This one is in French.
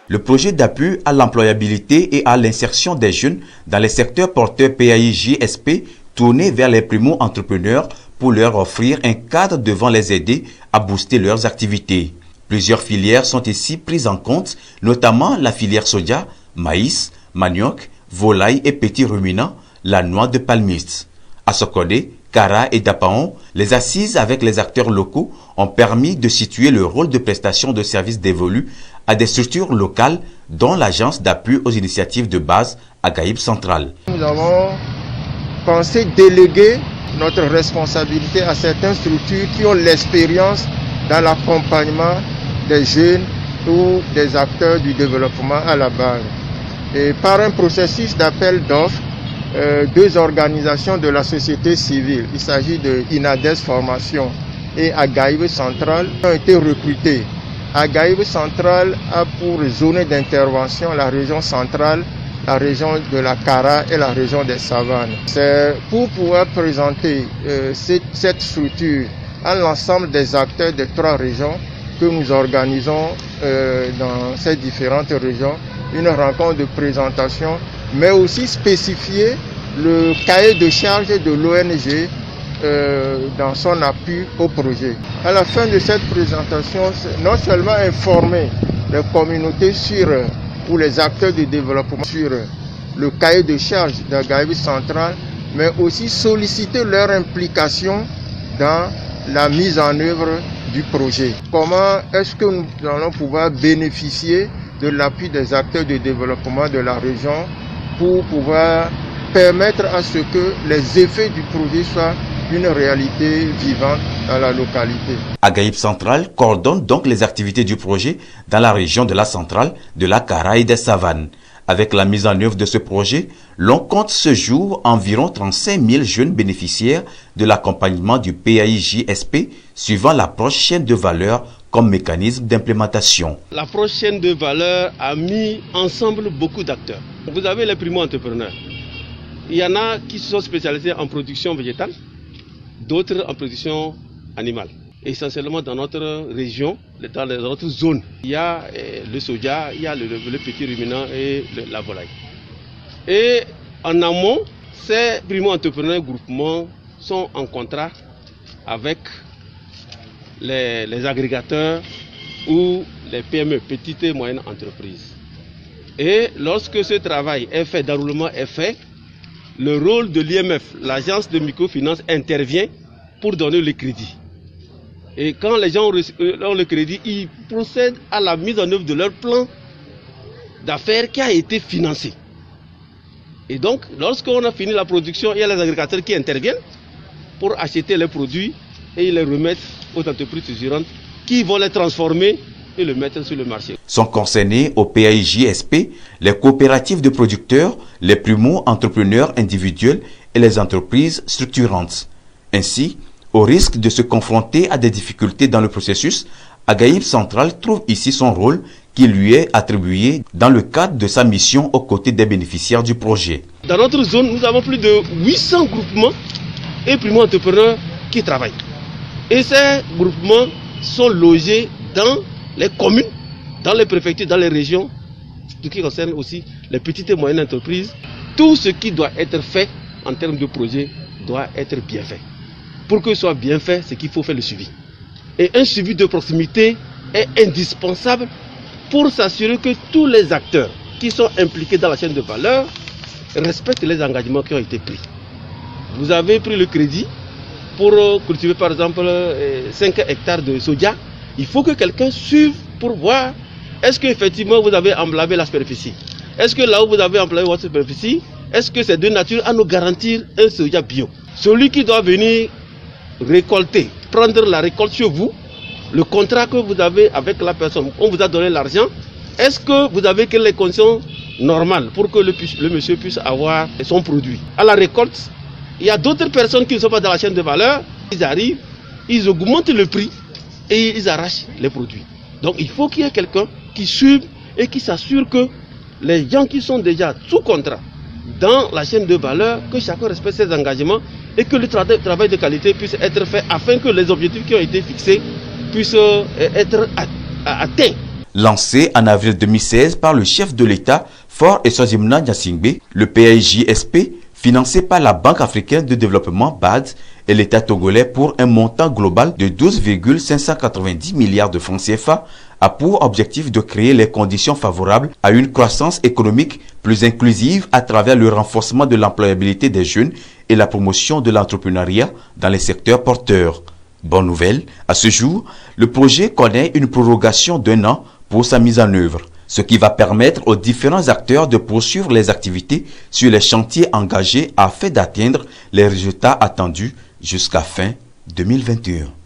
Le projet d'appui à l'employabilité et à l'insertion des jeunes dans les secteurs porteurs PAI-JSP tourné vers les primo-entrepreneurs pour leur offrir un cadre devant les aider à booster leurs activités. Plusieurs filières sont ici prises en compte, notamment la filière soja, maïs, manioc, volaille et petits ruminants, la noix de palmiste. À Sokodé, Kara et Dapaon, les assises avec les acteurs locaux ont permis de situer le rôle de prestation de services dévolus à des structures locales, dont l'agence d'appui aux initiatives de base Agaïb Central. Nous avons pensé déléguer notre responsabilité à certaines structures qui ont l'expérience dans l'accompagnement des jeunes ou des acteurs du développement à la base. Et par un processus d'appel d'offres, deux organisations de la société civile, il s'agit de INADES Formation et Agaïb Central, ont été recrutées. Agaïb Central a pour zone d'intervention la région centrale, la région de la Kara et la région des Savanes. C'est pour pouvoir présenter cette structure à l'ensemble des acteurs des trois régions que nous organisons dans ces différentes régions une rencontre de présentation, mais aussi spécifier le cahier de charge de l'ONG dans son appui au projet. À la fin de cette présentation, c'est non seulement informer les communautés ou les acteurs du développement sur le cahier de charge d'Agaïb Central, mais aussi solliciter leur implication dans la mise en œuvre du projet. Comment est-ce que nous allons pouvoir bénéficier de l'appui des acteurs de développement de la région pour pouvoir permettre à ce que les effets du projet soient une réalité vivante dans la localité. Agaïb Central coordonne donc les activités du projet dans la région de la Centrale, de la Kara et des Savanes. Avec la mise en œuvre de ce projet, l'on compte ce jour environ 35 000 jeunes bénéficiaires de l'accompagnement du PAI-JSP suivant l'approche chaîne de valeur comme mécanisme d'implémentation. L'approche chaîne de valeur a mis ensemble beaucoup d'acteurs. Vous avez les primo-entrepreneurs. Il y en a qui sont spécialisés en production végétale, d'autres en production animale. Essentiellement dans notre région, dans notre zone, il y a le soja, il y a le petit ruminant et la volaille. Et en amont, ces primo-entrepreneurs groupements sont en contrat avec les agrégateurs ou les PME, petites et moyennes entreprises. Et lorsque ce travail est fait, d'enroulement est fait, le rôle de l'IMF, l'agence de microfinance, intervient pour donner le crédit. Et quand les gens ont le crédit, ils procèdent à la mise en œuvre de leur plan d'affaires qui a été financé. Et donc, lorsqu'on a fini la production, il y a les agrégateurs qui interviennent pour acheter les produits et ils les remettent aux entreprises suggérantes qui vont les transformer et le mettre sur le marché. Sont concernés au PAI-JSP les coopératives de producteurs, les primo-entrepreneurs individuels et les entreprises structurantes. Ainsi, au risque de se confronter à des difficultés dans le processus, Agaïb Central trouve ici son rôle qui lui est attribué dans le cadre de sa mission aux côtés des bénéficiaires du projet. Dans notre zone, nous avons plus de 800 groupements et primo-entrepreneurs qui travaillent. Et ces groupements sont logés dans les communes, dans les préfectures, dans les régions, ce qui concerne aussi les petites et moyennes entreprises. Tout ce qui doit être fait en termes de projet doit être bien fait. Pour que ce soit bien fait, c'est qu'il faut faire le suivi. Et un suivi de proximité est indispensable pour s'assurer que tous les acteurs qui sont impliqués dans la chaîne de valeur respectent les engagements qui ont été pris. Vous avez pris le crédit pour cultiver par exemple 5 hectares de soja. Il faut que quelqu'un suive pour voir est-ce qu'effectivement vous avez emblavé la superficie. Est-ce que là où vous avez emblavé votre superficie, est-ce que c'est de nature à nous garantir un soja bio. Celui qui doit venir récolter, prendre la récolte chez vous, le contrat que vous avez avec la personne, on vous a donné l'argent, est-ce que vous avez que les conditions normales pour que le monsieur puisse avoir son produit. À la récolte, il y a d'autres personnes qui ne sont pas dans la chaîne de valeur, ils arrivent, ils augmentent le prix et ils arrachent les produits. Donc il faut qu'il y ait quelqu'un qui suive et qui s'assure que les gens qui sont déjà sous contrat dans la chaîne de valeur, que chacun respecte ses engagements et que le travail de qualité puisse être fait afin que les objectifs qui ont été fixés puissent être atteints. lancé en avril 2016 par le chef de l'État, Faure Eswazimana Gnassingbé, le PAIJSP, financé par la Banque africaine de développement BAD et l'État togolais pour un montant global de 12,590 milliards de francs CFA, a pour objectif de créer les conditions favorables à une croissance économique plus inclusive à travers le renforcement de l'employabilité des jeunes et la promotion de l'entrepreneuriat dans les secteurs porteurs. Bonne nouvelle, à ce jour, le projet connaît une prorogation d'1 an pour sa mise en œuvre, ce qui va permettre aux différents acteurs de poursuivre les activités sur les chantiers engagés afin d'atteindre les résultats attendus jusqu'à fin 2021.